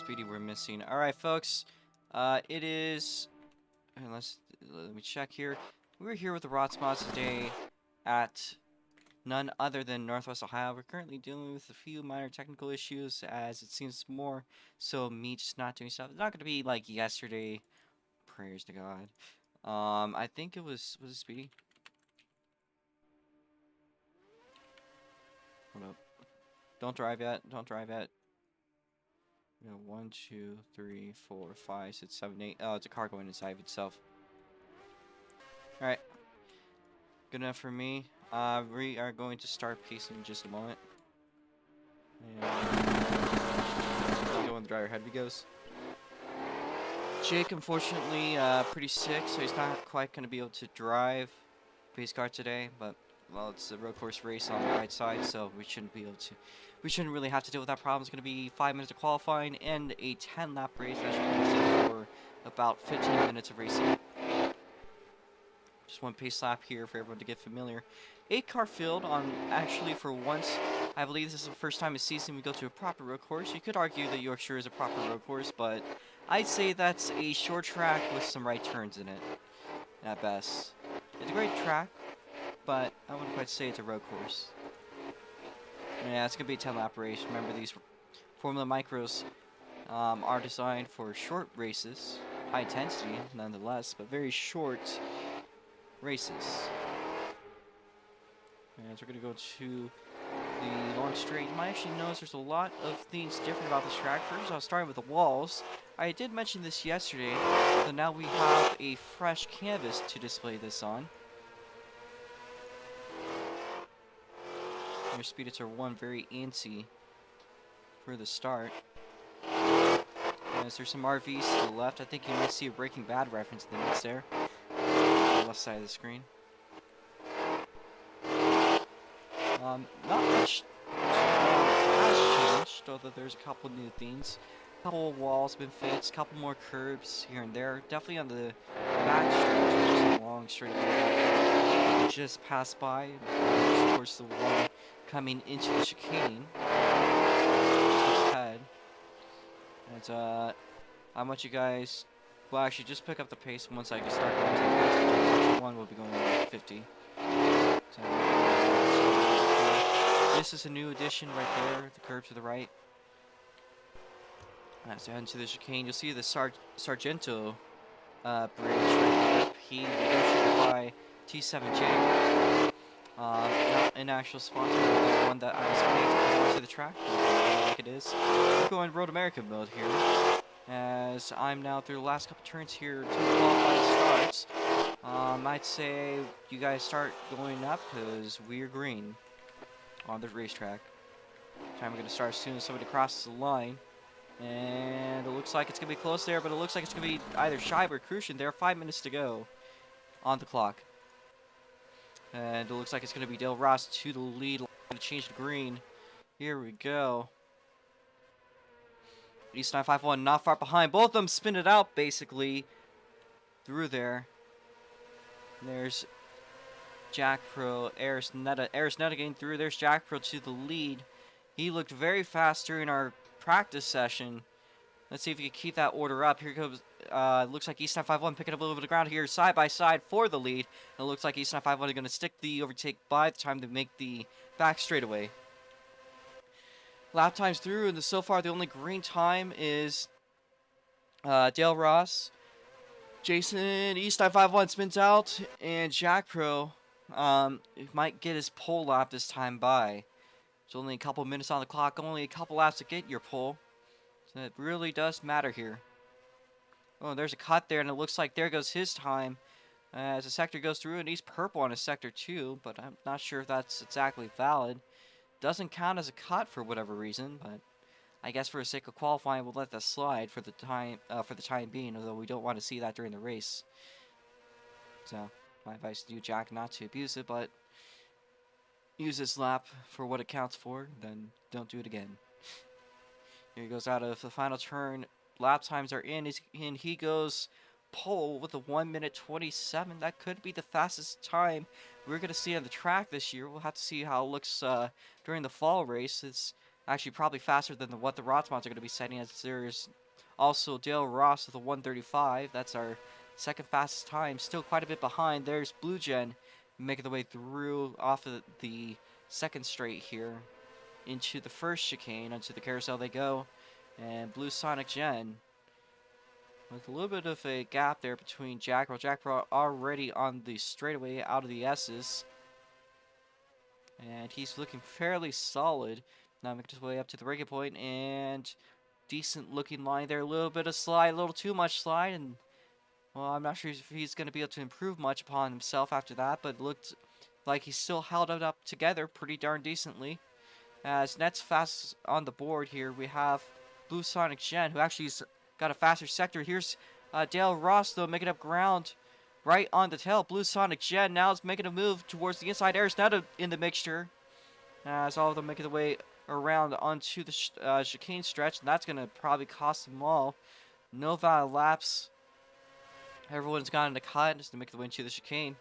Speedy we're missing. Alright, folks. It is... let me check here. We're here with the Rotsmods today at none other than Northwest Ohio. We're currently dealing with a few minor technical issues, as it seems more so me just not doing stuff. It's not going to be like yesterday. Prayers to God. I think it was it Speedy? Hold up. Don't drive yet. Don't drive yet. We got 1, 2, 3, 4, 5, 6, 7, 8. Oh, it's a car going inside of itself. Alright. Good enough for me. We are going to start pacing in just a moment. And go in the driver ahead he goes. Jake, unfortunately, pretty sick, so he's not quite going to be able to drive pace car today, but well, it's a road course race on the right side, so we shouldn't be able to. We shouldn't really have to deal with that problem. It's going to be 5 minutes of qualifying and a 10-lap race that should consist for about 15 minutes of racing. Just one pace lap here for everyone to get familiar. 8-car field on, actually, for once, I believe this is the first time this season we go to a proper road course. You could argue that Yorkshire is a proper road course, but I'd say that's a short track with some right turns in it, at best. It's a great track, but I wouldn't quite say it's a road course. Yeah, it's going to be a 10-lap race. Remember, these Formula Micros are designed for short races, high intensity nonetheless, but very short races. And so we're going to go to the long straight. You might actually notice there's a lot of things different about this track. First, I was starting with the walls. I did mention this yesterday, so now we have a fresh canvas to display this on. Your Speedits are one very antsy for the start. As there's some RVs to the left, I think you might see a Breaking Bad reference in the mix there. On the left side of the screen. Not much has changed, although there's a couple new things. A couple of walls been fixed, a couple more curbs here and there. Definitely on the back stretch, which is a long straight away. Just passed by. Of course, the one coming into the chicane. Just ahead. And I want you guys. Well, actually, just pick up the pace once I start going to the pace. One will be going at 50. So, this is a new addition right there, the curve to the right. As you head into the chicane, you'll see the Sargento bridge right there. He negotiated by T7J. Not an actual sponsor, but one that I was paid to put to the track, like it is. We're going Road America mode here, as I'm now through the last couple turns here to qualifying starts. I'd say you guys start going up because we're green on the racetrack. Time we're going to start as soon as somebody crosses the line. And it looks like it's going to be close there, but it looks like it's going to be either Scheib or Crucian. There are 5 minutes to go on the clock. And it looks like it's going to be Dale Ross to the lead. Going to change to green. Here we go. East 951 not far behind. Both of them spin it out, basically, through there. And there's Jack Pro, Aris Netta getting through. There's Jack Pro to the lead. He looked very fast during our practice session. Let's see if he can keep that order up. Here comes, looks like East 951 picking up a little bit of ground here, side by side for the lead. And it looks like East 951 is going to stick the overtake by the time to make the back straightaway. Lap times through, and so far the only green time is Dale Ross. Jason, East 951 spins out, and Jack Pro might get his pole lap this time by. It's only a couple minutes on the clock, only a couple laps to get your pole. So it really does matter here. Oh, there's a cut there, and it looks like there goes his time. As the sector goes through, and he's purple on his sector too, but I'm not sure if that's exactly valid. Doesn't count as a cut for whatever reason, but I guess for the sake of qualifying, we'll let that slide for the time being, although we don't want to see that during the race. So, my advice to you, Jack, not to abuse it, but use this lap for what it counts for, then don't do it again. Here he goes out of the final turn. Lap times are in, and he goes pole with a 1 minute 27. That could be the fastest time we're going to see on the track this year. We'll have to see how it looks during the fall race. Actually, probably faster than what the Rotsmods are going to be setting, as there's also Dale Ross with a 1:35. That's our second fastest time. Still quite a bit behind. There's Blue Gen making the way through off of the second straight here into the first chicane. Onto the carousel they go. And Blue Sonic Gen with a little bit of a gap there between Jackpro. Jackpro already on the straightaway out of the S's. And he's looking fairly solid. Now making his way up to the breaking point, and decent looking line there. A little bit of slide, a little too much slide, and well, I'm not sure if he's going to be able to improve much upon himself after that, but it looked like he still held it up together pretty darn decently. As next fast on the board here, we have Blue Sonic Gen, who actually's got a faster sector. Here's Dale Ross, though, making up ground right on the tail. Blue Sonic Gen now is making a move towards the inside. Air Snetta in the mixture, as all of them making the way around onto the chicane stretch, and that's going to probably cost them all. No valid laps. Everyone's gotten a cut just to make the way into the chicane.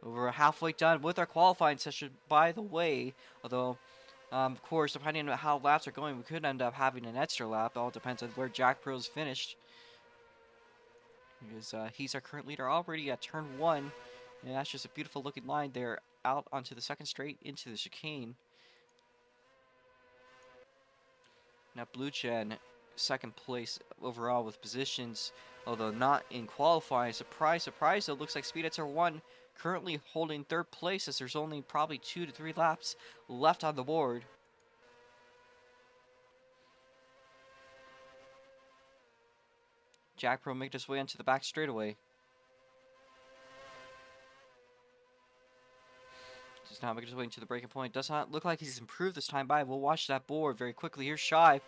We're halfway done with our qualifying session, by the way. Although, of course, depending on how laps are going, we could end up having an extra lap. It all depends on where Jackpro's finished. Because he's our current leader already at turn 1. And that's just a beautiful looking line there out onto the second straight into the chicane. Now Blue Gen, second place overall with positions, although not in qualifying. Surprise, surprise, it looks like Speedettes 1 currently holding third place, as there's only probably 2 to 3 laps left on the board. Jackpro making his way into the back straightaway. Just now making his way into the breaking point. Does not look like he's improved this time by. We'll watch that board very quickly. Here's Shy,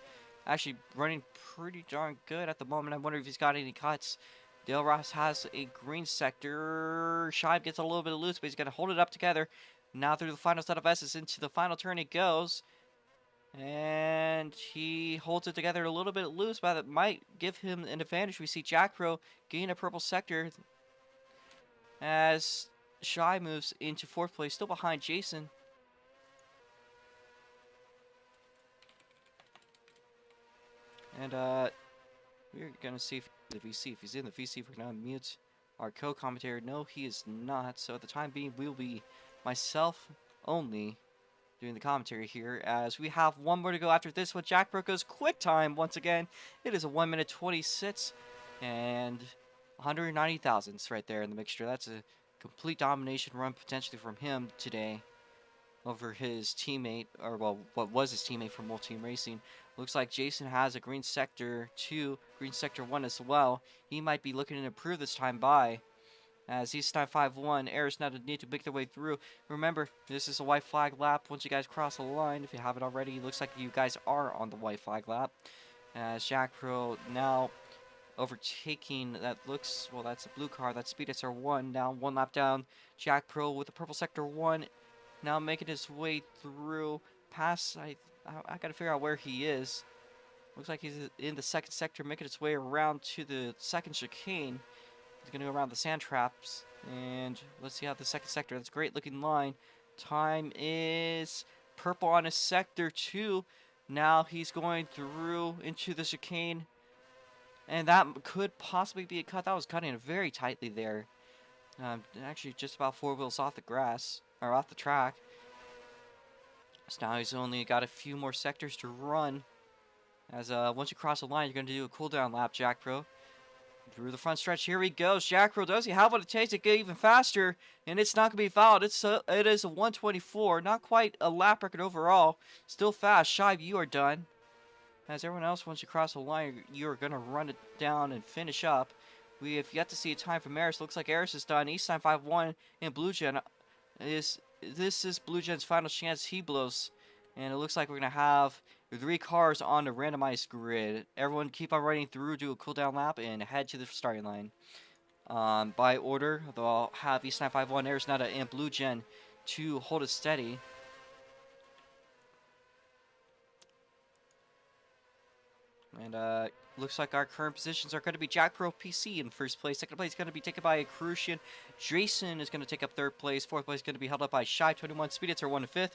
actually running pretty darn good at the moment. I wonder if he's got any cuts. Dale Ross has a green sector. Shive gets a little bit loose, but he's going to hold it up together. Now through the final set of S's into the final turn it goes. And he holds it together a little bit loose, but that might give him an advantage. We see Jackpro gain a purple sector as Shy moves into 4th place, still behind Jason. And we're going to see if the VC, if he's in the VC, we're going to unmute our co-commentator. No, he is not. So at the time being, we'll be myself only doing the commentary here, as we have one more to go after this one. Jackpro goes quick time once again. It is a 1 minute 26 and 190 thousandths right there in the mixture. That's a complete domination run potentially from him today over his teammate, or well, what was his teammate from Wolf Team Racing. Looks like Jason has a green sector 2, green sector 1 as well. He might be looking to improve this time by, as he's time 5-1. Aris now need to make their way through. Remember, this is a white flag lap. Once you guys cross the line, if you haven't already, looks like you guys are on the white flag lap. As Jackpro now overtaking, that looks, well, that's a blue car. That's Speedettes 1, now 1 lap down. Jackpro with the purple sector 1, now making his way through past, I gotta figure out where he is. Looks like he's in the second sector, making his way around to the second chicane. He's gonna go around the sand traps, and let's see how the second sector, that's a great looking line. Time is purple on his sector 2. Now he's going through into the chicane, and that could possibly be a cut. That was cutting it very tightly there. Actually just about 4 wheels off the grass, or off the track. So now he's only got a few more sectors to run. As once you cross the line, you're going to do a cooldown lap, Jackpro. Through the front stretch, here he goes. Jackpro, does he have what it takes to get even faster? And it's not going to be fouled. It is a 124. Not quite a lap record overall. Still fast. Shive, you are done. As everyone else, once you cross the line, you're going to run it down and finish up. We have yet to see a time from Eris. Looks like Eris is done. He's time 5-1. And Blue Gen this is Blue Gen's final chance. He blows. And it looks like we're going to have 3 cars on the randomized grid. Everyone keep on running through, do a cooldown lap, and head to the starting line. By order, they'll have East 951, Arizona, and Blue Gen to hold it steady. And looks like our current positions are going to be Jackpro PC in first place. Second place is going to be taken by Crucian. Jason is going to take up third place. Fourth place is going to be held up by Shy 21. Speedettes 1 to 5th.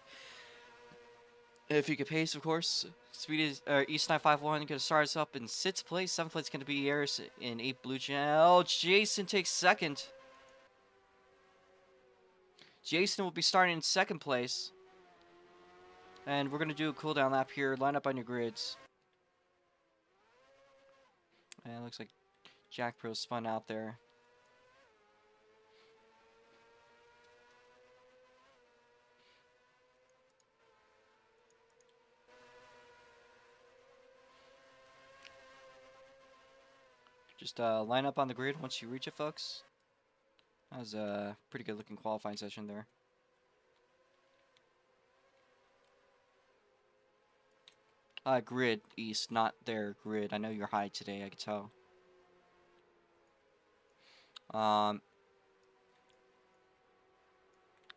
If you could pace, of course. Speed is East 951 gonna start us up in 6th place. 7th place gonna be Eris in 8 Blue Channel. Jason takes 2nd. Jason will be starting in 2nd place. And we're gonna do a cooldown lap here. Line up on your grids. And it looks like Jack Pro spun out there. Just line up on the grid once you reach it, folks. That was a pretty good looking qualifying session there. Grid, East, not their grid. I know you're high today, I can tell.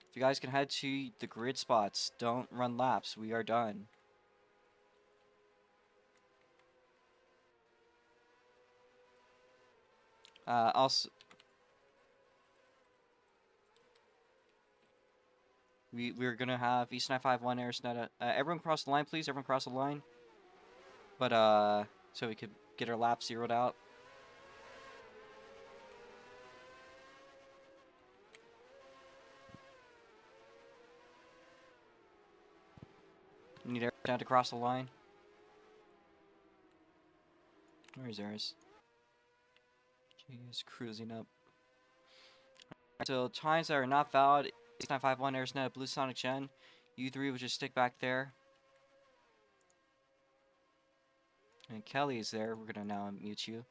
If you guys can head to the grid spots, don't run laps. We are done. Also, we're gonna have East 951 Arisneta. Everyone cross the line, please. Everyone cross the line. But so we could get our lap zeroed out. We need Arisneta to cross the line. Where is Aris? He's cruising up. So times that are not valid. 951 Arisneta Blue Sonic Gen. U3 will just stick back there. And Kelly is there. We're gonna now mute you.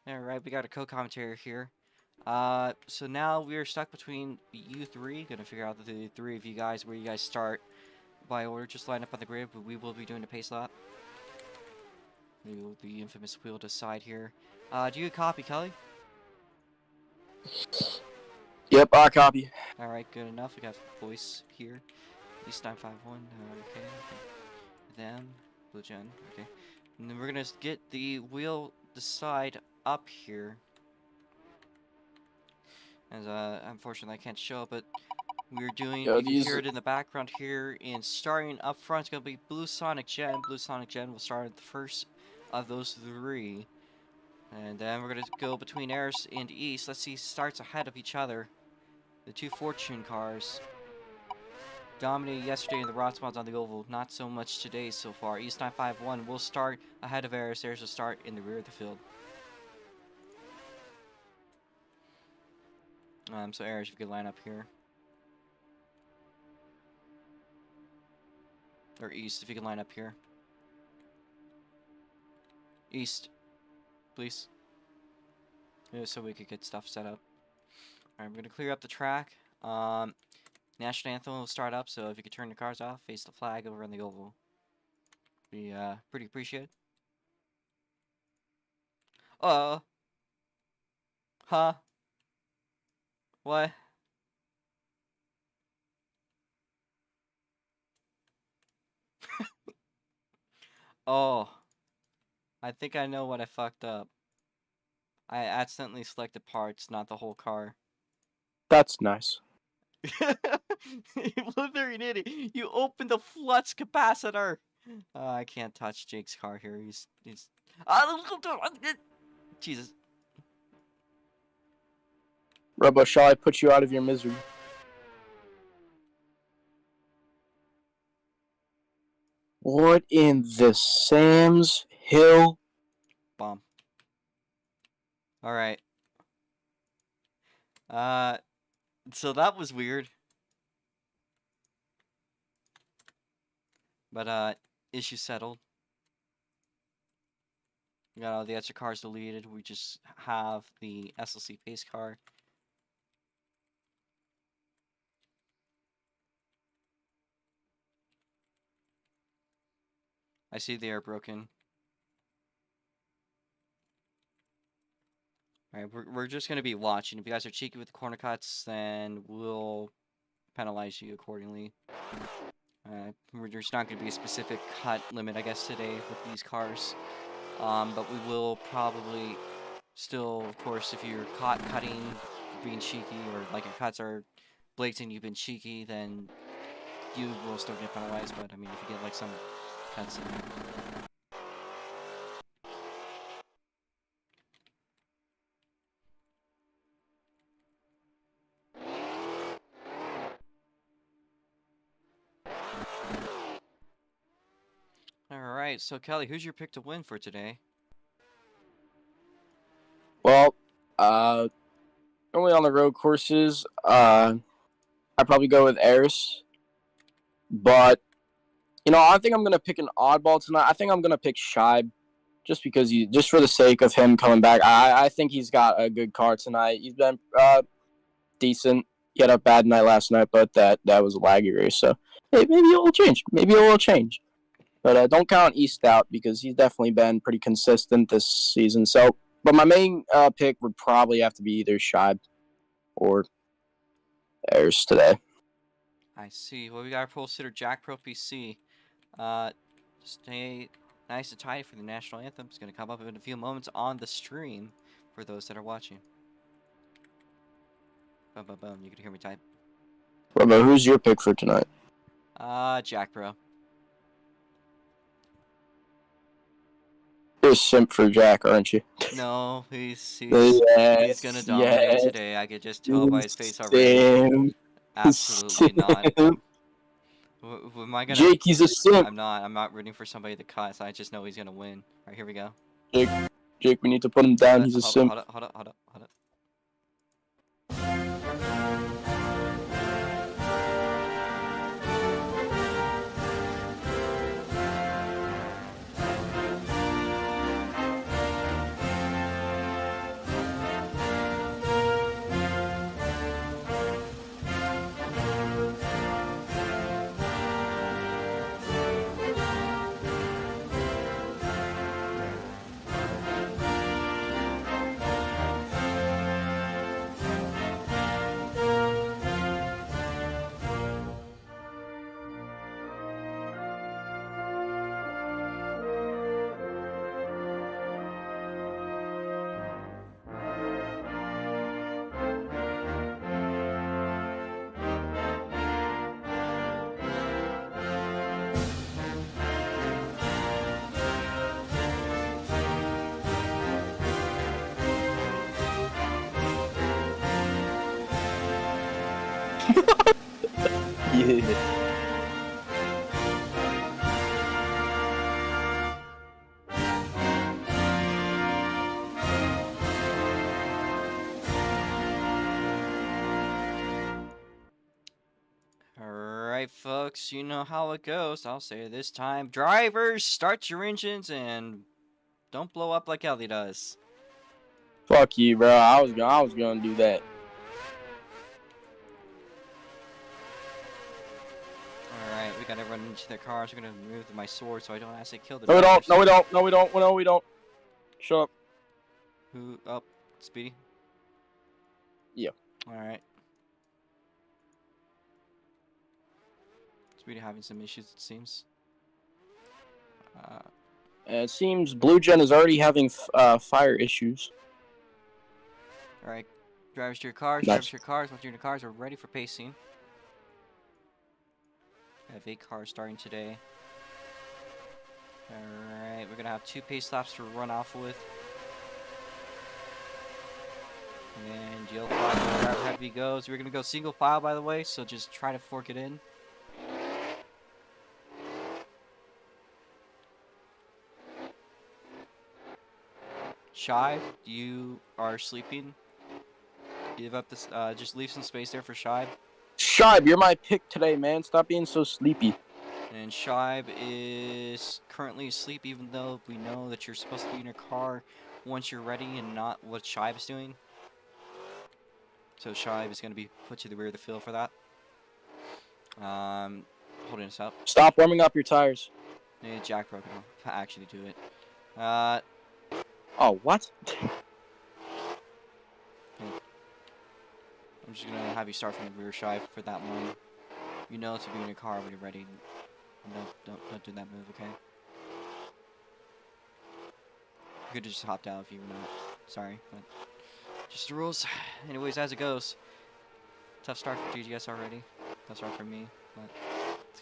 Alright, we got a co-commentator here. So now we're stuck between you three. Gonna figure out the three of you guys where you guys start by order. Just line up on the grid, but we will be doing a pace lap. We will the infamous wheel to side here. Do you copy, Kelly? Yep, I copy. Alright, good enough. We got voice here. East 951. Okay. Them. Blue Gen. Okay. And then we're gonna get the wheel the side up here. As unfortunately I can't show it, but we're doing, you can hear it in the background here, and starting up front is going to be Blue Sonic Gen. Blue Sonic Gen will start at the first of those three. And then we're going to go between Eris and East. Let's see, starts ahead of each other. The two Fortune cars dominated yesterday in the rod spots on the oval. Not so much today so far. East 951 will start ahead of Eris. Eris will start in the rear of the field. So Eris, if you could line up here. Or East, if you can line up here. East, please. Yeah, so we could get stuff set up. Alright, we're going to clear up the track. National Anthem will start up, so if you could turn the cars off, face the flag over on the oval. Be pretty appreciated. Huh? What? Oh. I think I know what I fucked up. I accidentally selected parts, not the whole car. That's nice. You blithering idiot! You opened the flux capacitor! I can't touch Jake's car here. He's... Jesus. Robo, shall I put you out of your misery? What in the Sam's Hill? Bomb. Alright. So that was weird. But, issue settled. We got all the extra cars deleted. We just have the SLC pace car. I see they are broken. Alright, we're just going to be watching. If you guys are cheeky with the corner cuts, then we'll penalize you accordingly. There's not going to be a specific cut limit, I guess, today with these cars. But we will probably still, of course, if you're caught cutting, being cheeky, or like your cuts are blatant, you've been cheeky, then you will still get penalized, but I mean, if you get like some cuts in there. Alright, so Kelly, who's your pick to win for today? Well, only on the road courses, I'd probably go with Eris. But, I think I'm going to pick an oddball tonight. I think I'm going to pick Scheib just because just for the sake of him coming back. I think he's got a good car tonight. He's been decent. He had a bad night last night, but that was a laggy race. So maybe it will change. But don't count East out because he's definitely been pretty consistent this season. So, but my main pick would probably have to be either Scheib or Ayers today. I see. Well, we got our pole sitter Jack Pro PC. Stay nice and tight for the national anthem. It's gonna come up in a few moments on the stream for those that are watching. Boom, boom, boom. You can hear me type. Robo, who's your pick for tonight? Jack Pro. You're a simp for Jack, aren't you? No, he's Yes, gonna dominate yes. today. I could just tell by his face already. Absolutely not. Am I gonna? Jake, he's a simp. I'm not. I'm not rooting for somebody to cuss. I just know he's gonna win. All right, here we go. Jake, we need to put him down. He's a simp. Hold up. Yeah. Alright, folks, you know how it goes. I'll say it this time. Drivers, start your engines and don't blow up like Ellie does. Fuck you, bro. I was gonna do that. Alright, we gotta run into their cars. I'm gonna move my sword so I don't actually kill the No, we drivers. don't. No, we don't. Shut up. Who up? Speedy? Yeah. Alright. Speedy having some issues, it seems. It seems Blue Gen is already having fire issues. Alright, drivers to your cars, Nice. drivers to your cars. Once you're in your cars, we're ready for pacing. I have 8 cars starting today. Alright, we're gonna have 2 pace laps to run off with. And yellow flag, grab heavy goes. We're gonna go single file, by the way, so just try to fork it in. Shy, you are sleeping. Give up this. Just leave some space there for Shibe. Shibe, you're my pick today, man. Stop being so sleepy. And Shibe is currently asleep, even though we know that you're supposed to be in your car once you're ready, and not what Shibe is doing. So Shibe is going to be put to the rear of the field for that. Holding us up. Stop warming up your tires. And Jack broke it off. Actually do it. Oh, what? I'm just gonna have you start from the rear, Shy, for that one. You know to be in your car when you're ready. No, don't do that move, okay? You could just hopped out if you were not. Sorry, but just the rules. Anyways, as it goes. Tough start for GGS already. Tough start for me, but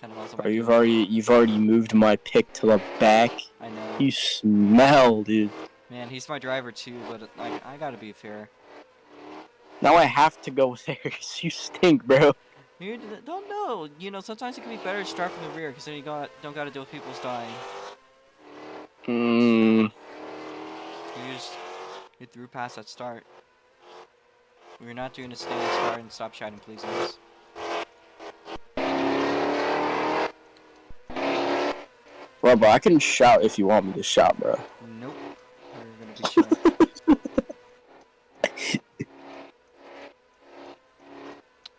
Kind of also Bro, you've already moved my pick to the back. I know. You smell, dude. Man, he's my driver too, but like I gotta be fair. Now I have to go with Aries. You stink, bro. You don't know. You know, sometimes it can be better to start from the rear, because then you don't gotta deal with people's dying. Hmm. You just get through past that start. We're not doing a standing start and stop shouting, please. Guys. Bro, I can shout if you want me to shout, bro. Nope. We're gonna be shouting.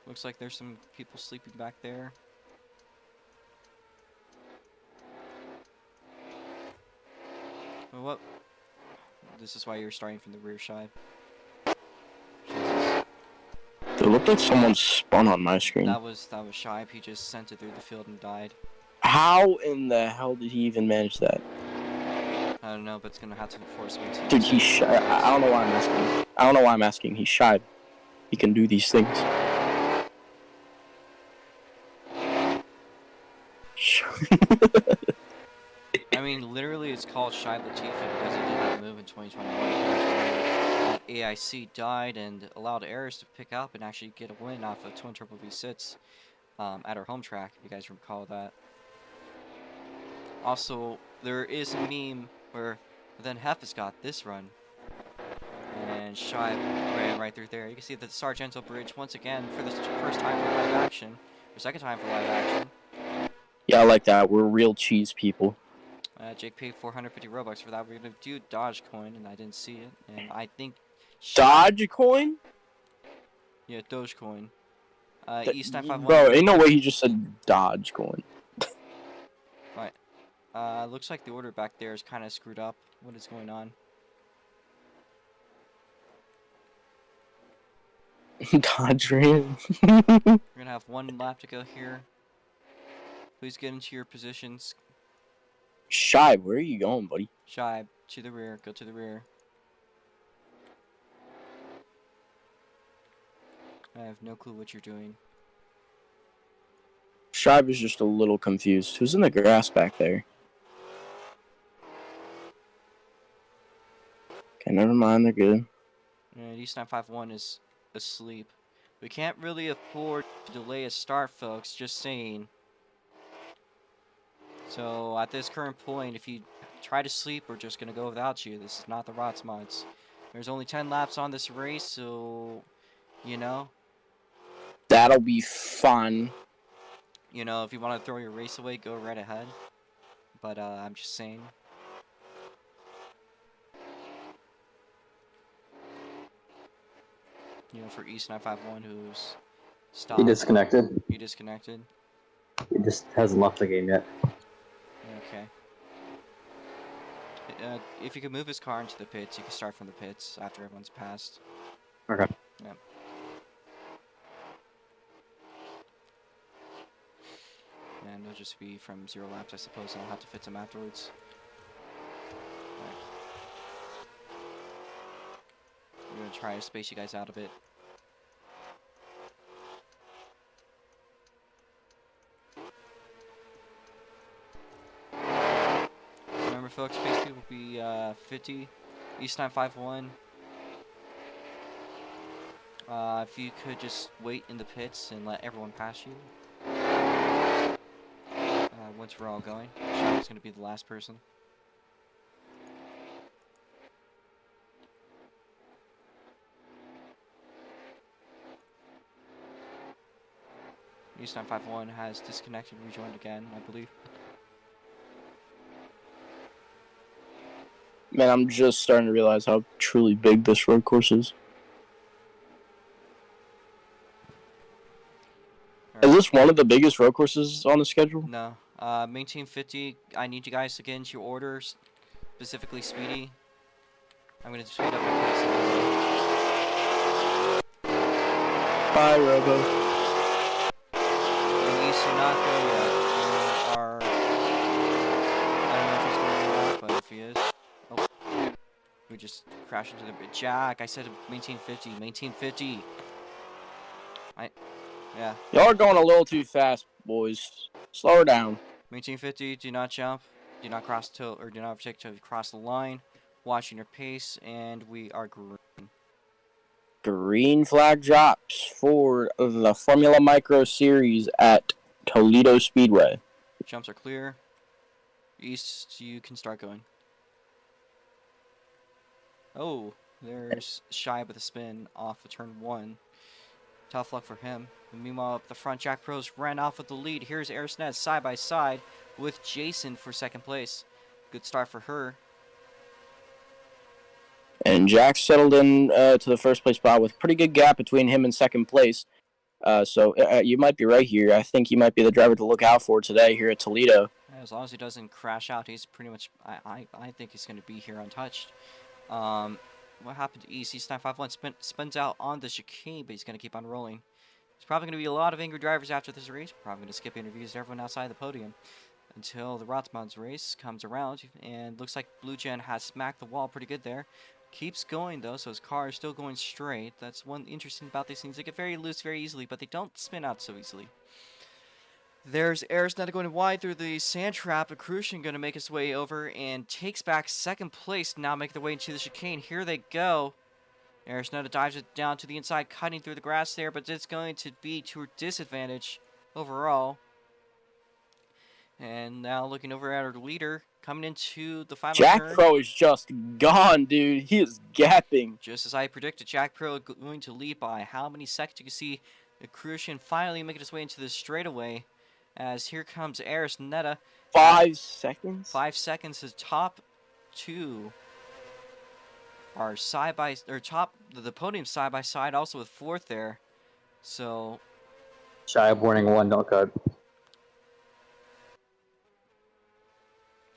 Looks like there's some people sleeping back there. Well, what? This is why you're starting from the rear side. Jesus. It looked like someone spun on my screen. That was Shibe. He just sent it through the field and died. How in the hell did he even manage that? I don't know, but it's gonna have to force me to. Dude, he's shy. I don't know why I'm asking. I don't know why I'm asking. He's shy. He can do these things. I mean, literally, it's called Shibe Latifi because he did that move in 2021. AIC died and allowed Aris to pick up and actually get a win off of Twin Turbo V6 at our home track, if you guys recall that. Also, there is a meme where then Hef got this run. And Shibe ran right through there. You can see the Sargento Bridge once again for the first time for live action. Or second time for live action. Yeah, I like that. We're real cheese people. Jake paid 450 Robux for that. We're gonna do Dogecoin, and I didn't see it. And I think Dogecoin? Yeah, Dogecoin. East 951. Bro, ain't no way he just said Dogecoin. Right. Looks like the order back there is kind of screwed up. What is going on? Dodge ran. We're gonna have one lap to go here. Please get into your positions. Shy, where are you going, buddy? Shibe, to the rear. Go to the rear. I have no clue what you're doing. Shibe is just a little confused. Who's in the grass back there? Okay, never mind. They're good. And East 951 is asleep. We can't really afford to delay a start, folks. Just saying. So at this current point, if you try to sleep, we're just gonna go without you. This is not the Rots mods. There's only 10 laps on this race, so you know. That'll be fun. You know, if you want to throw your race away, go right ahead. But I'm just saying. You know, for East 951, who's stopped. He disconnected. He disconnected. He just hasn't left the game yet. Okay. If you could move his car into the pits, you can start from the pits after everyone's passed. Okay. Yep. And it'll just be from 0 laps, I suppose. I'll have to fit some afterwards. Alright. I'm gonna try to space you guys out a bit. Remember, folks, pace speed will be 50. East 951. If you could just wait in the pits and let everyone pass you. Once we're all going. Shibe's gonna be the last person. East 951 has disconnected and rejoined again, I believe. Man, I'm just starting to realize how truly big this road course is. Right. Is this one of the biggest road courses on the schedule? No. Maintain 50. I need you guys to get into your orders, specifically Speedy. I'm gonna speed up my pace. Bye, Robo. East, you're not there yet. You are. I don't know if he's going or not, but if he is. Oh. We just crashed into the. Jack, I said maintain 50. Maintain 50. Yeah. Y'all are going a little too fast, boys. Slow her down. Maintain 50. Do not jump. Do not cross till or do not overtake till you cross the line. Watching your pace, and we are green. Green flag drops for the Formula Micro Series at Toledo Speedway. Jumps are clear. East, you can start going. Oh, there's Shy with a spin off of turn 1. Tough luck for him. And meanwhile, up the front, Jack Pros ran off with the lead. Here's Aersned side by side with Jason for second place. Good start for her. And Jack settled in to the first place spot with pretty good gap between him and second place. So you might be right here. I think he might be the driver to look out for today here at Toledo. As long as he doesn't crash out, he's pretty much. I think he's going to be here untouched. What happened to East? East 951 spins out on the chicane, but he's going to keep on rolling. There's probably going to be a lot of angry drivers after this race. Probably going to skip interviews to everyone outside the podium until the Rotsmans race comes around. And looks like Blue Gen has smacked the wall pretty good there. Keeps going though, so his car is still going straight. That's one interesting about these things. They get very loose very easily, but they don't spin out so easily. There's Aersned going wide through the sand trap. Crucian going to make his way over and takes back second place. Now make their way into the chicane. Here they go. Aersned dives it down to the inside, cutting through the grass there, but it's going to be to her disadvantage overall. And now looking over at her leader, coming into the final Jack turn. Pro is just gone, dude. He is gapping. Just as I predicted, Jack Pro going to lead by how many seconds? You can see the Crucian finally making his way into the straightaway. As here comes Aersned. 5 seconds? 5 seconds. His top two are side by or top the podium side by side, also with fourth there. So Shy of warning 1, don't cut.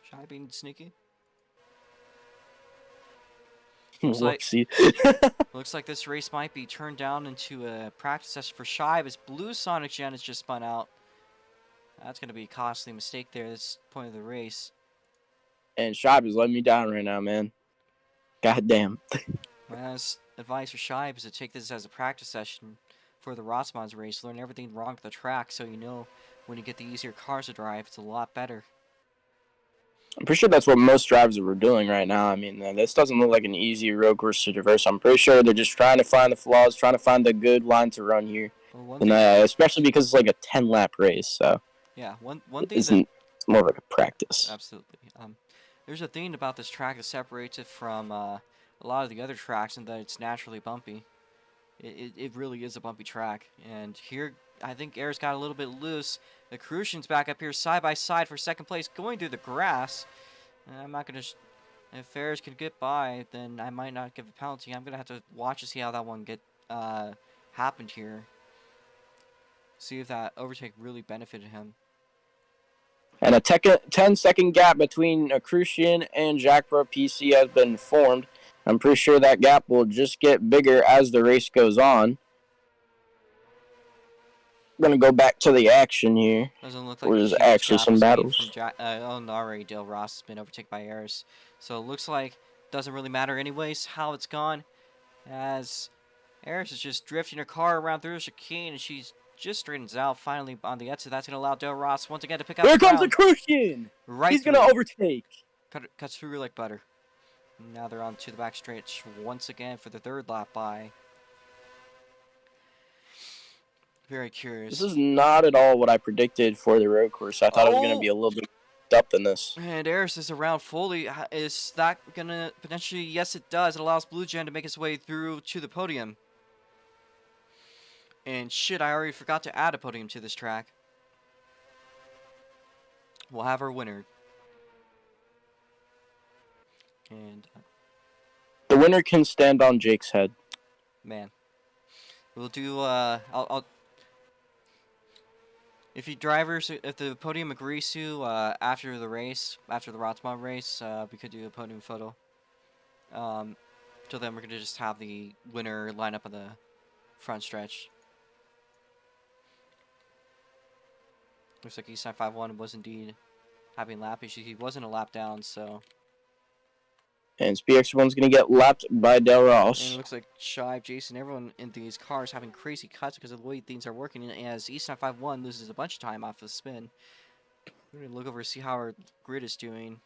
Shy being sneaky. Whoopsie. Looks like this race might be turned down into a practice session for Shy as Blue Sonic Gen has just spun out. That's going to be a costly mistake there at this point of the race. And Shab is letting me down right now, man. God damn. As advice for Shibe is to take this as a practice session for the Rotsmans race. Learn everything wrong with the track so you know when you get the easier cars to drive, it's a lot better. I'm pretty sure that's what most drivers are doing right now. I mean, this doesn't look like an easy road course to traverse. I'm pretty sure they're just trying to find the flaws, trying to find the good line to run here. Well, And especially because it's like a 10-lap race, so yeah, one thing it's more like a practice. Absolutely. There's a thing about this track that separates it from a lot of the other tracks in that it's naturally bumpy. It really is a bumpy track. And here, I think air's got a little bit loose. The Crucian's back up here side by side for second place, going through the grass. And I'm not going to... If Ayers can get by, then I might not give a penalty. I'm going to have to watch to see how that one happened here. See if that overtake really benefited him. And a 10-second gap between Crucian and Jack Pro PC has been formed. I'm pretty sure that gap will just get bigger as the race goes on. I'm going to go back to the action here. Doesn't look like where there's actually some battles. Already Dale Ross has been overtaken by Ayers. So it looks like doesn't really matter anyways how it's gone. As Ayers is just drifting her car around through the chicane and she's just straightens out finally on the exit. That's going to allow Dale Ross once again to pick up Here the comes the ground. Crucian! Right He's going to overtake. Cuts through like butter. Now they're on to the back stretch once again for the third lap by. Very curious. This is not at all what I predicted for the road course. I thought it was going to be a little bit up than this. And Ayers is around fully. Is that going to potentially? Yes, it does. It allows Blue Gen to make its way through to the podium. And shit, I already forgot to add a podium to this track. We'll have our winner. And the winner can stand on Jake's head. Man, we'll do. I'll. If the podium agrees to after the race, after the Rotsmans race, we could do a podium photo. Till then, we're gonna just have the winner line up on the front stretch. Looks like E951 was indeed having lap issues. He wasn't a lap down, so. And SPX1's going to get lapped by Del And it Ross. looks like Shive, Jason, everyone in these cars having crazy cuts because of the way things are working. As East951 loses a bunch of time off the spin. We're going to look over to see how our grid is doing.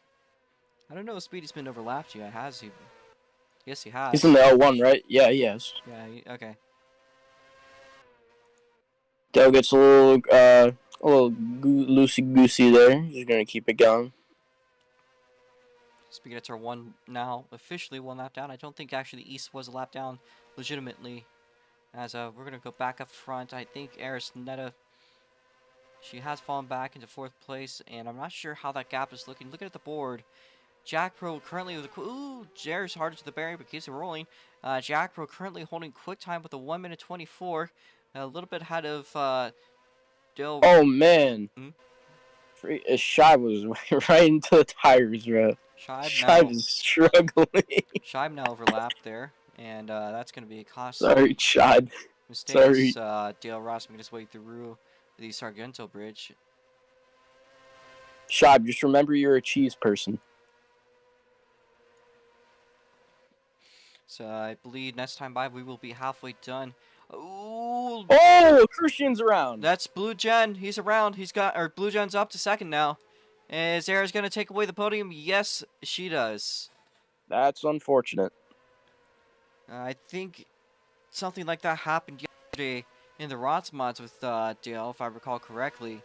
I don't know if Speedy's been overlapped yet. Has he? Yes, he has. He's in the L1, right? Yeah, he is. Yeah, okay. Del gets a little loosey-goosey there. He's going to keep it going. Speedy gets our one now, officially one lap down. I don't think actually East was a lap down legitimately. As we're going to go back up front. I think Eris Netta, she has fallen back into 4th place, and I'm not sure how that gap is looking. Looking at the board, Jack Pro currently with a... Ooh, Jared's harder to the barrier, but keeps it rolling. Jack Pro currently holding quick time with a 1 minute 24. A little bit ahead of Dill. Oh, man. Hmm? Shive was right into the tires, bro. Shive is struggling. Shive now overlapped there, and that's going to be a cost. Sorry, Shive. Mistakes. Dale Ross making his way through the Sargento Bridge. Shive, just remember you're a cheese person. So I believe next time by we will be halfway done. Ooh! Oh, Christian's around. That's Blue Gen. He's around. Blue Gen's up to 2nd now. Is Zara's going to take away the podium? Yes, she does. That's unfortunate. I think something like that happened yesterday in the Rots mods with Dale, if I recall correctly.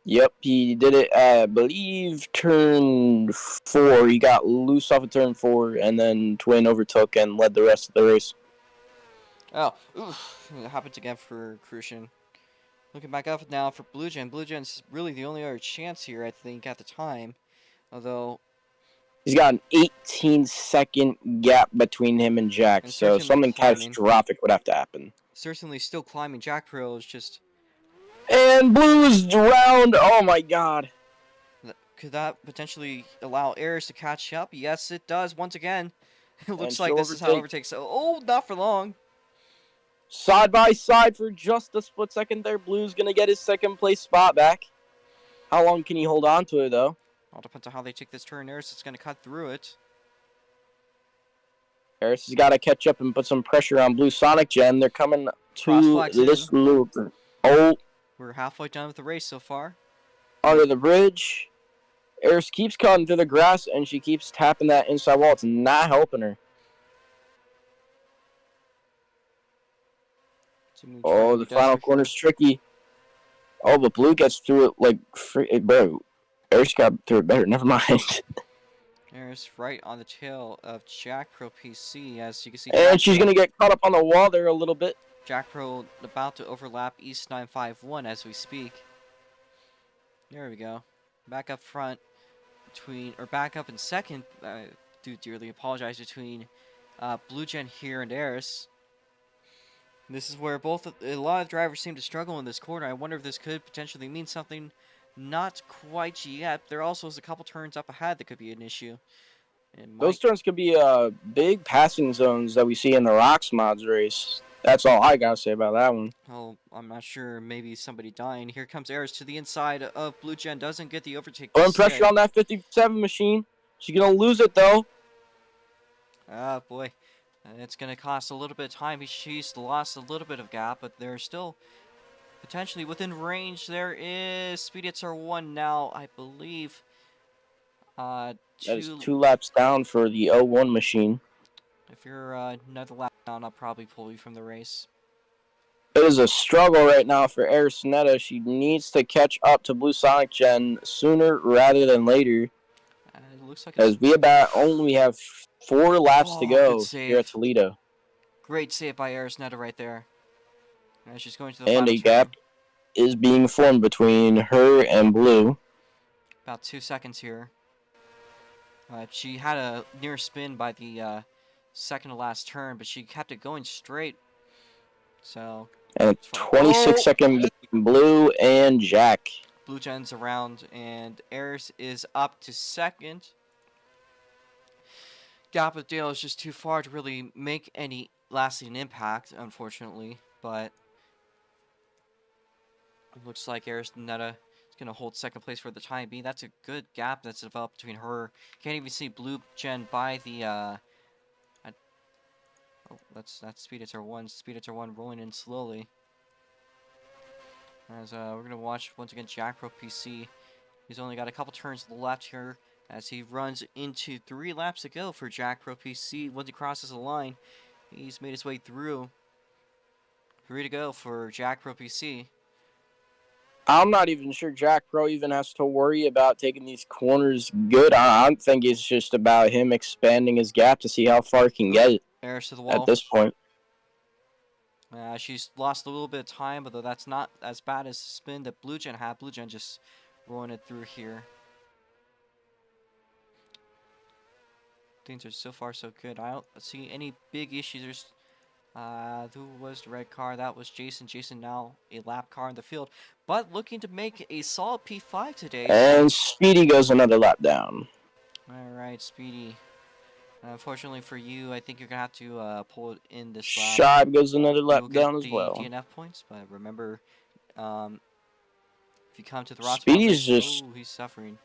Yep, he did it at, I believe, turn 4. He got loose off of turn 4, and then Twin overtook and led the rest of the race. Oh, oof. It happens again for Crucian. Looking back up now for Blue Gen. Blue Gen's really the only other chance here, I think, at the time. Although... He's got an 18-second gap between him and Jack, And so something catastrophic would have to happen. Certainly still climbing. Jack Pro is just... And Blue is drowned! Oh my god. Could that potentially allow Eris to catch up? Yes, it does. Once again, it looks And like this is how it overtakes. So, oh, not for long. Side by side for just a split second there. Blue's going to get his 2nd place spot back. How long can he hold on to it, though? All depends on how they take this turn. Eris is going to cut through it. Eris has got to catch up and put some pressure on Blue Sonic Gen. They're coming to this loop. Oh. We're halfway done with the race so far. Under the bridge. Eris keeps cutting through the grass, and she keeps tapping that inside wall. It's not helping her. Oh, the final corner's tricky. Oh, but Blue gets through it like free. Bro, Eris got through it better. Never mind. Eris right on the tail of Jack Pro PC, as you can see. And she's going to get caught up on the wall there a little bit. Jack Pro about to overlap East 951 as we speak. There we go. Back up front back up in 2nd. Do dearly apologize, between Blue Gen here and Eris. This is where a lot of drivers seem to struggle in this corner. I wonder if this could potentially mean something. Not quite yet. There also is a couple turns up ahead that could be an issue. Those turns could be big passing zones that we see in the Rocks mods race. That's all I gotta say about that one. Oh, I'm not sure. Maybe somebody dying. Here comes Eris to the inside of Blue Gen. Doesn't get the overtake. Putting pressure on that 57 machine. She's gonna lose it though. Ah, boy. It's going to cost a little bit of time. She's lost a little bit of gap, but they're still potentially within range. There is Speedy at R1 now, I believe. That is 2 laps down for the L1 machine. If you're another lap down, I'll probably pull you from the race. It is a struggle right now for Eris Netta. She needs to catch up to Blue Sonic Gen sooner rather than later. It looks like as we only have 4 laps to go here at Toledo. Great save by Eris Netta right there. As she's going to the and a gap is being formed between her and Blue. About 2 seconds here. She had a near spin by the 2nd to last turn, but she kept it going straight. So. And 26-second between Blue and Jack. Blue Gen's around, and Eris is up to 2nd. Gap with Dale is just too far to really make any lasting impact, unfortunately. But it looks like Eris Netta is gonna hold second place for the time being. That's a good gap that's developed between her. Can't even see Blue Gen by the oh, that's Speediter 1. Speediter 1 rolling in slowly. As we're gonna watch once again Jack Pro PC. He's only got a couple turns left here as he runs into 3 laps to go for Jack Pro PC. Once he crosses the line, he's made his way through. 3 to go for Jack Pro PC. I'm not even sure Jack Pro even has to worry about taking these corners good. I think it's just about him expanding his gap to see how far he can get it Airs to the wall. at this point. She's lost a little bit of time, but though that's not as bad as the spin that Blue Gen had. Blue Gen just rolling it through here. Things are so far so good. I don't see any big issues. There's who was the red car? That was Jason. Jason now a lap car in the field, but looking to make a solid P5 today. And Speedy goes another lap down. All right, Speedy. Unfortunately for you, I think you're gonna have to pull it in this lap. Shibe goes another lap You'll get down as the well. DNF points, but remember, if you come to the Rot Speedy's spot, just- oh, he's suffering.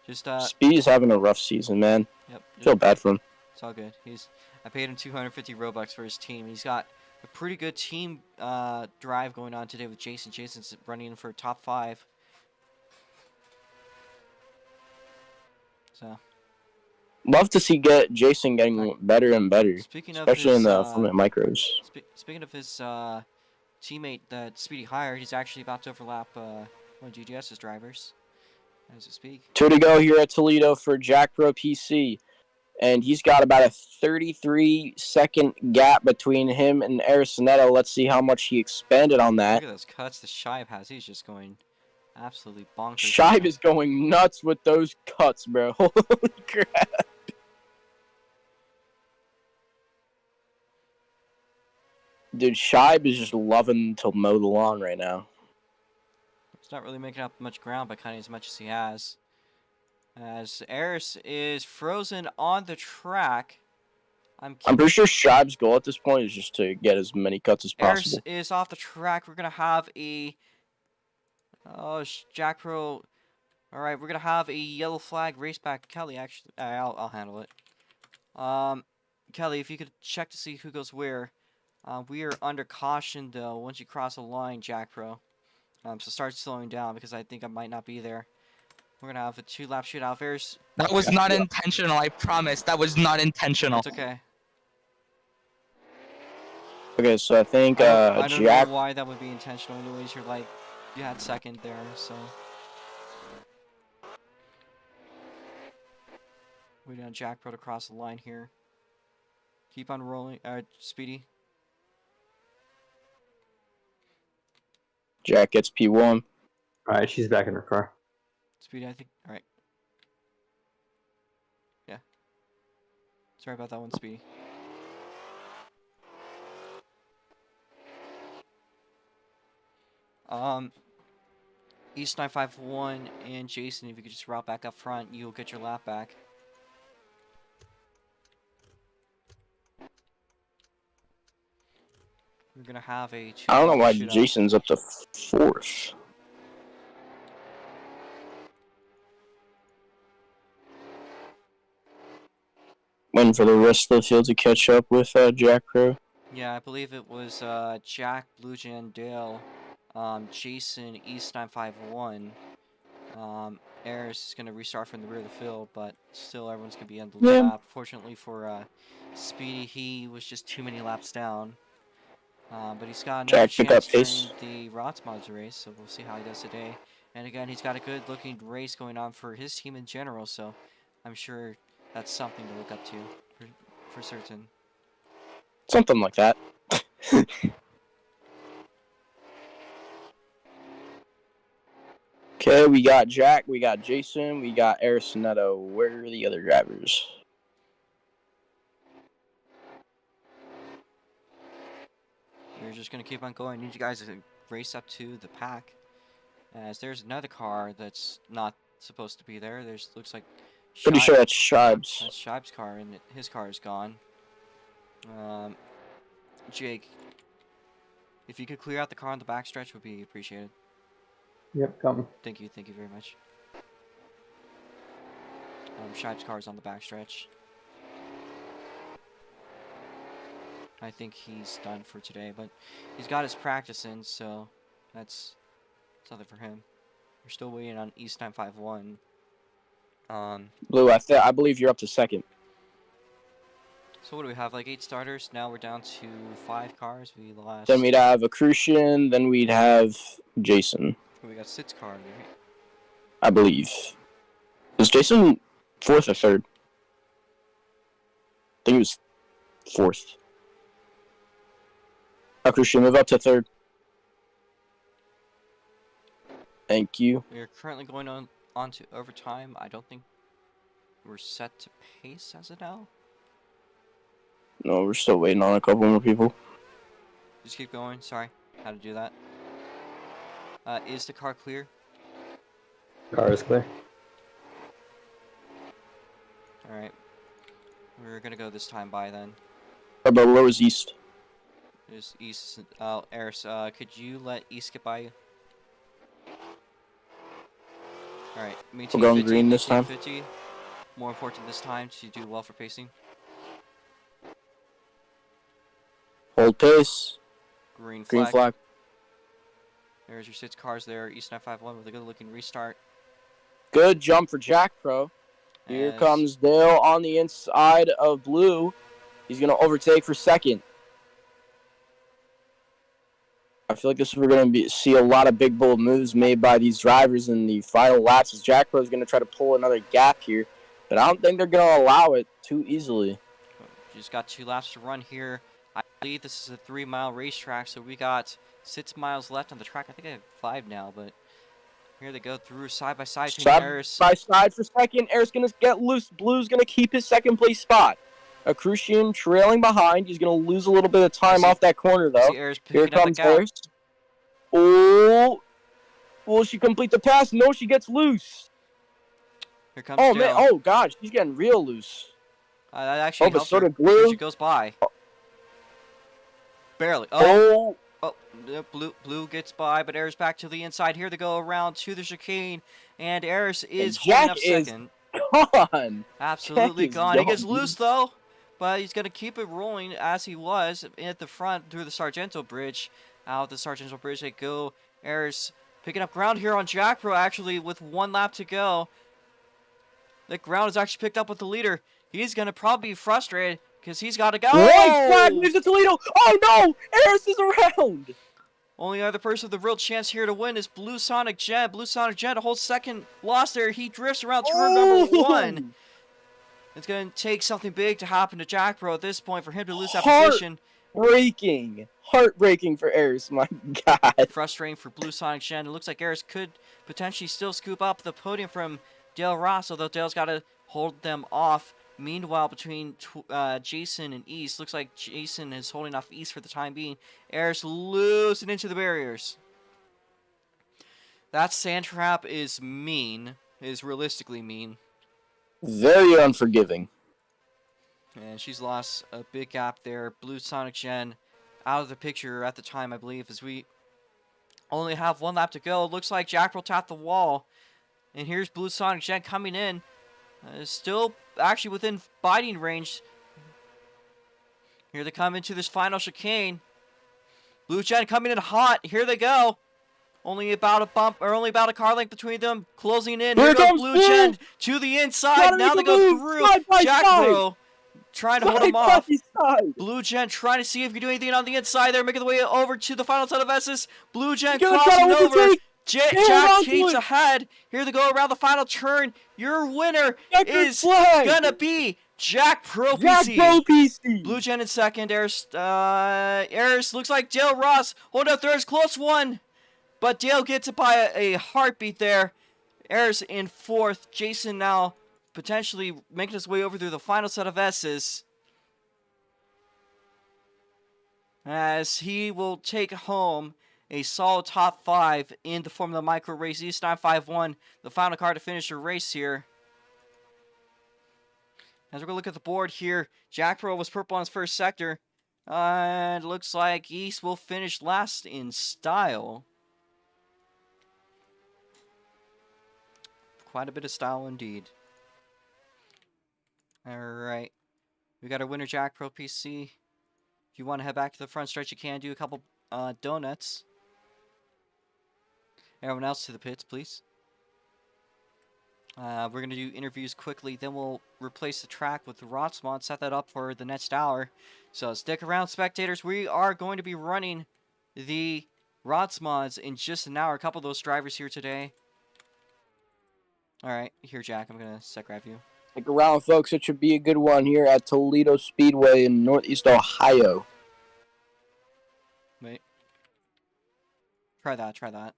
Just Speedy's having a rough season, man. Yep. Feel bad for him. It's all good. I paid him 250 Robux for his team. He's got a pretty good team drive going on today with Jason. Jason's running in for top 5. So. Love to see Jason getting better and better, Speaking of especially his, in the Formula Micros. Speaking of his teammate that Speedy hired, he's actually about to overlap one of GGS's drivers as we speak. 2 to go here at Toledo for Jack Pro PC. And he's got about a 33-second gap between him and Aristoneto. Let's see how much he expanded on that. Look at those cuts the Shibe has. He's just going absolutely bonkers. Shibe is going nuts with those cuts, bro. Holy crap. Dude, Shibe is just loving to mow the lawn right now. He's not really making up much ground by cutting as much as he has. As Eris is frozen on the track. I'm pretty sure Shibe's goal at this point is just to get as many cuts as Eris possible. is off the track. We're going to have a... Oh, Jack Pro. Alright, we're going to have a yellow flag race back. Kelly, actually... I'll handle it. Kelly, if you could check to see who goes where. We are under caution, though, once you cross a line, Jack Pro. So start slowing down, because I think I might not be there. We're going to have a 2-lap shootout. There's... That was not intentional, I promise. That was not intentional. It's okay. Okay, so I think I don't Jack... know why that would be intentional. Anyways, you had second there, so... Waiting on Jack Pro to cross the line here. Keep on rolling. Speedy. Jack gets P1. Alright, she's back in her car. Speedy, I think. Alright. Yeah. Sorry about that one, Speedy. East 951 and Jason, if you could just route back up front, you'll get your lap back. We're gonna have a I don't know why shootout. Jason's up to 4th. Waiting for the rest of the field to catch up with Jack Pro. Yeah, I believe it was Jack, Blue Gen, Dale, Jason, East 951. Eris is going to restart from the rear of the field, but still everyone's going to be on the Yeah. lap. Fortunately for Speedy, he was just too many laps down. But he's got another Jack pick up chance pace. during the Rots Mods race, so we'll see how he does today. And again, he's got a good looking race going on for his team in general, so I'm sure that's something to look up to for certain. Something like that. Okay, we got Jack, we got Jason, we got Aristoneto. Where are the other drivers? We're just going to keep on going. I need you guys to race up to the pack. As there's another car that's not supposed to be there. Looks like Pretty Shibe- sure that's Shibe's. That's Shibe's car, and his car is gone. Jake, if you could clear out the car on the backstretch, would be appreciated. Yep, coming. Thank you very much. Shive's car's on the backstretch. I think he's done for today, but he's got his practice in, so that's something for him. We're still waiting on East 951. Blue, I believe you're up to second. So what do we have? Like 8 starters. Now we're down to 5 cars. We lost. Then we'd have Accrucian. Then we'd have Jason. We got Sid's car, right? I believe. Was Jason fourth or third? I think he was fourth. Accrucian, move up to third. Thank you. We are currently going on to overtime. I don't think we're set to pace as of now. No, we're still waiting on a couple more people. Just keep going. Sorry, how to do that. Is the car clear? Car is clear. All right. We're gonna go this time by then. About where was East? There's East. Eris, could you let East get by you? All right. Maintain We're going 50, green this maintain time. 50. More important this time to do well for pacing. Hold pace. Green Green flag. flag. There's your 6 cars there. East 951 with a good-looking restart. Good jump for Jack Pro. Here As- comes Dale on the inside of Blue. He's going to overtake for second. I feel like we're going to see a lot of big, bold moves made by these drivers in the final laps as Jack Pro is going to try to pull another gap here. But I don't think they're going to allow it too easily. Just got 2 laps to run here. I believe this is a 3-mile racetrack, so we got 6 miles left on the track. I think I have 5 now, but here they go through side by side. Side by side for second. Air's going to get loose. Blue's going to keep his second place spot. Accrucian trailing behind. He's going to lose a little bit of time off that corner, though. Here comes Harris. Oh, will she complete the pass? No, she gets loose. Here comes Oh, Dale. man. Oh, God. She's getting real loose. That actually but helps so her. did Blue. She goes by. Barely. Oh. Blue gets by, but Eris back to the inside. Here they go around to the chicane, and Eris is Jack holding up is second. Gone. Absolutely Jack is gone. He gets gone. loose, though, but he's going to keep it rolling as he was at the front through the Sargento Bridge. Out the Sargento Bridge they go. Eris picking up ground here on Jack Pro, actually, with 1 lap to go. The ground is actually picked up with the leader. He's going to probably be frustrated because he's got to go. White flag leaves to Toledo. Oh, no. Eris is around. Only other person with a real chance here to win is Blue Sonic Jet. Blue Sonic Jet, a whole second loss there. He drifts around turn number 1. It's going to take something big to happen to Jack Pro at this point for him to lose that position. Heartbreaking for Eris, my God. Frustrating for Blue Sonic Jet. It looks like Eris could potentially still scoop up the podium from Dale Ross, although Dale's got to hold them off. Meanwhile, between Jason and East, looks like Jason is holding off East for the time being. Eris losing into the barriers. That sand trap is mean. Is realistically mean. Very unforgiving. And she's lost a big gap there. Blue Sonic Gen out of the picture at the time, I believe, as we only have 1 lap to go. It looks like Jack will tap the wall. And here's Blue Sonic Gen coming in. Still actually within biting range. Here they come into this final chicane. Blue Gen coming in hot. Here they go. Only about a bump, or only about a car length between them. Closing in. Here goes Blue Gen to the inside. Now they go through. Jack Bro trying to hold him off. Blue Gen trying to see if he can do anything on the inside there. Making the way over to the final set of S's. Blue Gen crossing over. Jack keeps ahead. Here they go around the final turn. Your winner is gonna be Jack Pro PC. Blue Gen in second. Eris looks like Dale Ross holding up third. Close one. But Dale gets it by a heartbeat there. Eris in fourth. Jason now potentially making his way over through the final set of S's. As he will take home a solid top 5 in the Formula Micro Race East 951. The final car to finish the race here. As we're going to look at the board here, Jack Pro was purple on his first sector. And looks like East will finish last in style. quite a bit of style indeed. Alright. We got our winner, Jack Pro PC. If you want to head back to the front stretch, you can do a couple donuts. Everyone else to the pits, please. We're going to do interviews quickly, then we'll replace the track with the Rots mod, set that up for the next hour. So stick around, spectators. We are going to be running the Rots mods in just an hour. A couple of those drivers here today. Alright, here, Jack. I'm going to set grab you. Stick around, folks. It should be a good one here at Toledo Speedway in Northeast Ohio. Wait. Try that, try that.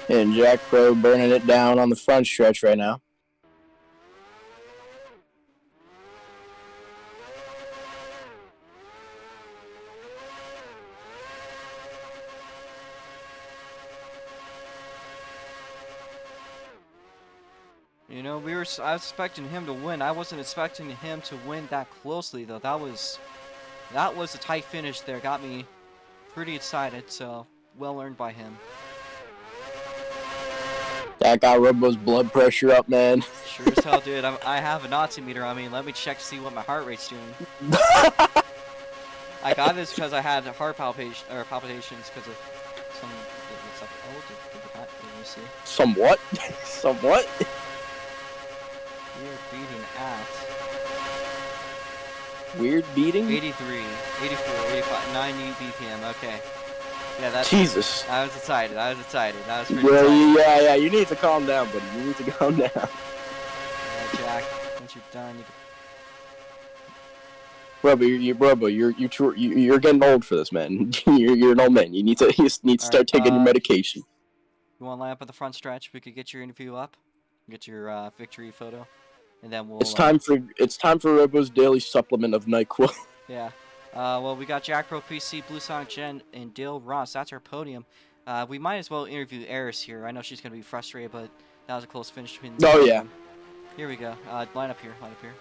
And Jack Pro burning it down on the front stretch right now. You know, I was expecting him to win. I wasn't expecting him to win that closely, though. That was a tight finish there. Got me pretty excited, so well earned by him. That got Robo's blood pressure up, man. Sure as hell, dude. I have an oximeter on me. Let me check to see what my heart rate's doing. I got this because I had heart palpitations because of some. What's up? Oh, let me see. Somewhat? Somewhat? We are beating at Weird beating? 83, 84, 85, 90 BPM. Okay. Yeah, that's. Jesus. I was excited. I was excited. I was pretty Yeah, excited. yeah, you need to calm down, buddy. You need to calm down. Jack, once you're done, you can. Robo, you're getting old for this, man. you're an old man. You need to start taking your medication. You want to line up at the front stretch? We could get your interview up, get your victory photo, and then we'll. It's time for Robo's daily supplement of NyQuil. Yeah. Well, we got Jack Pro PC, Blue Sonic Gen, and Dale Ross. That's our podium. We might as well interview Eris here. I know she's gonna be frustrated, but that was a close finish between. Oh yeah. Here we go. Line up here. Line up here.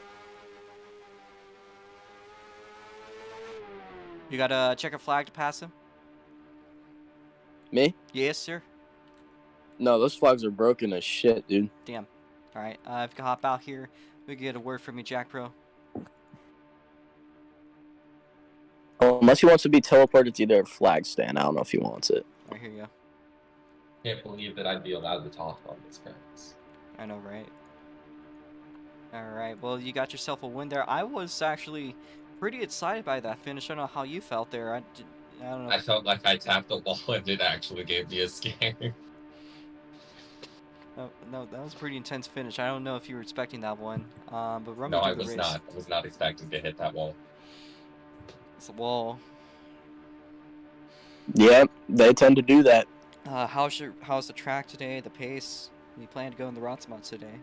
You got a checkered flag to pass him? Me? Yes, sir. No, those flags are broken as shit, dude. Damn. All right. If you can hop out here, we can get a word from you, Jack Pro. Unless he wants to be teleported to either a flag stand. I don't know if he wants it. All right, here you go. Can't believe that I'd be allowed to talk on this premise. I know, right? Alright, well, you got yourself a win there. I was actually pretty excited by that finish. I don't know how you felt there. I don't know. I felt like I tapped the wall and it actually gave me a scare. No, that was a pretty intense finish. I don't know if you were expecting that one. But run No, me I through the was race. not. I was not expecting to hit that wall. It's a wall. Yeah, they tend to do that. How's the track today? The pace? You plan to go in the Rots mods today?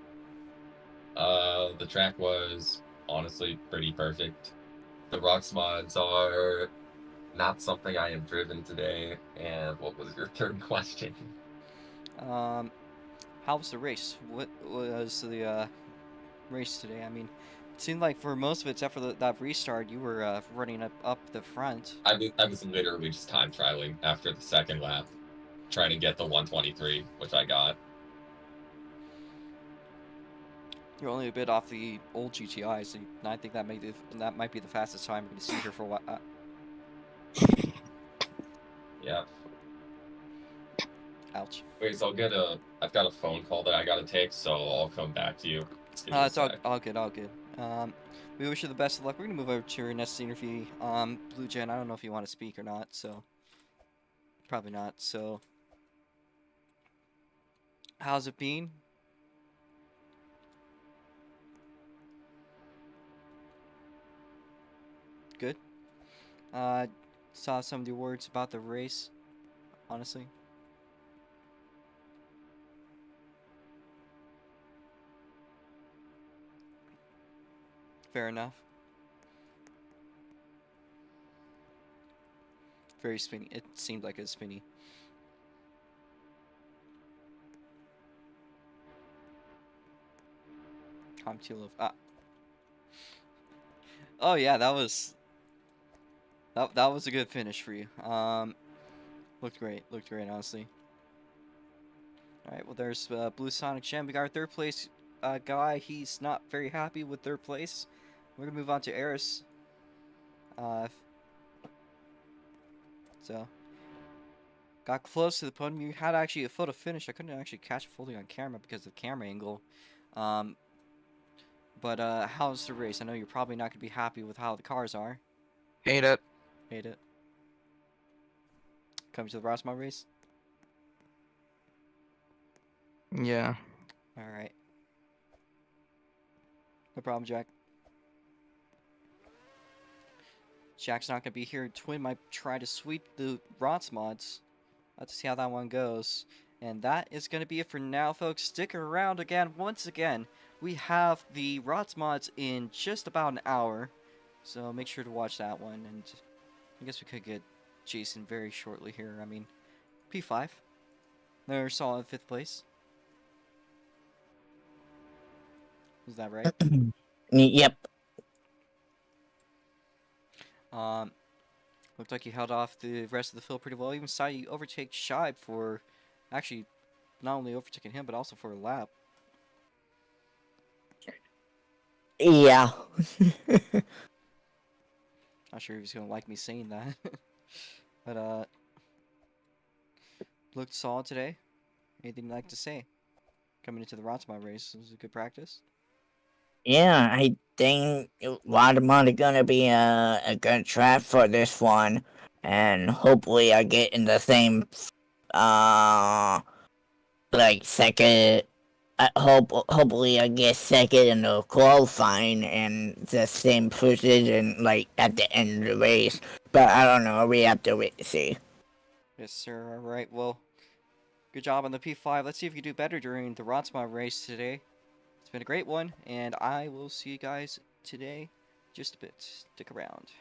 The track was honestly pretty perfect. The rocks mods are not something I have driven today. And what was your third question? How was the race? What was the race today? I mean, it seemed like for most of it, except for that restart, you were running up the front. I was literally just time trialing after the second lap, trying to get the 123, which I got. You're only a bit off the old GTI, so I think that might be the fastest time we're going to see here for a while. Yeah. Ouch. Wait, so I've got a phone call that I gotta take, so I'll come back to you. Just give me a It's all sec. good, all good. We wish you the best of luck. We're going to move over to your next interview. Blue Gen, I don't know if you want to speak or not, so... Probably not, so... How's it been? Good. Saw some of the words about the race, honestly. Fair enough. very spinny. It seemed like it's spinny. Comptilo. Ah. Oh yeah, that was a good finish for you. Looked great. Looked great, honestly. All right. Well, there's Blue Sonic Gem. We got our third place guy. He's not very happy with third place. We're gonna move on to Eris. So got close to the podium. You had actually a photo finish. I couldn't actually catch it fully on camera because of the camera angle. But how's the race? I know you're probably not gonna be happy with how the cars are. Hate it. Hate it. Coming to the Rossmont race. Yeah. All right. No problem, Jack. Jack's not gonna be here. Twin might try to sweep the Rots mods. Let's see how that one goes. And that is gonna be it for now, folks. Stick around again. Once again, we have the Rots mods in just about an hour, so make sure to watch that one. And I guess we could get Jason very shortly here. I mean, P5. They're solid 5th place. Is that right? Yep. Looked like you held off the rest of the field pretty well. Even saw you overtake Shibe for, actually, not only overtaking him, but also for a lap. Yeah. Not sure if he's gonna like me saying that. But, looked solid today. Anything you'd like to say? Coming into the Rotsmont race, it was a good practice. Yeah, I think Watermont is gonna be a good track for this one, and hopefully I get in the same like second. Hopefully I get second in the qualifying and the same position like at the end of the race. But I don't know. We have to wait to see. Yes, sir. All right. Well, good job on the P5. Let's see if you do better during the Rotsmont race today. It's been a great one, and I will see you guys today just a bit. Stick around.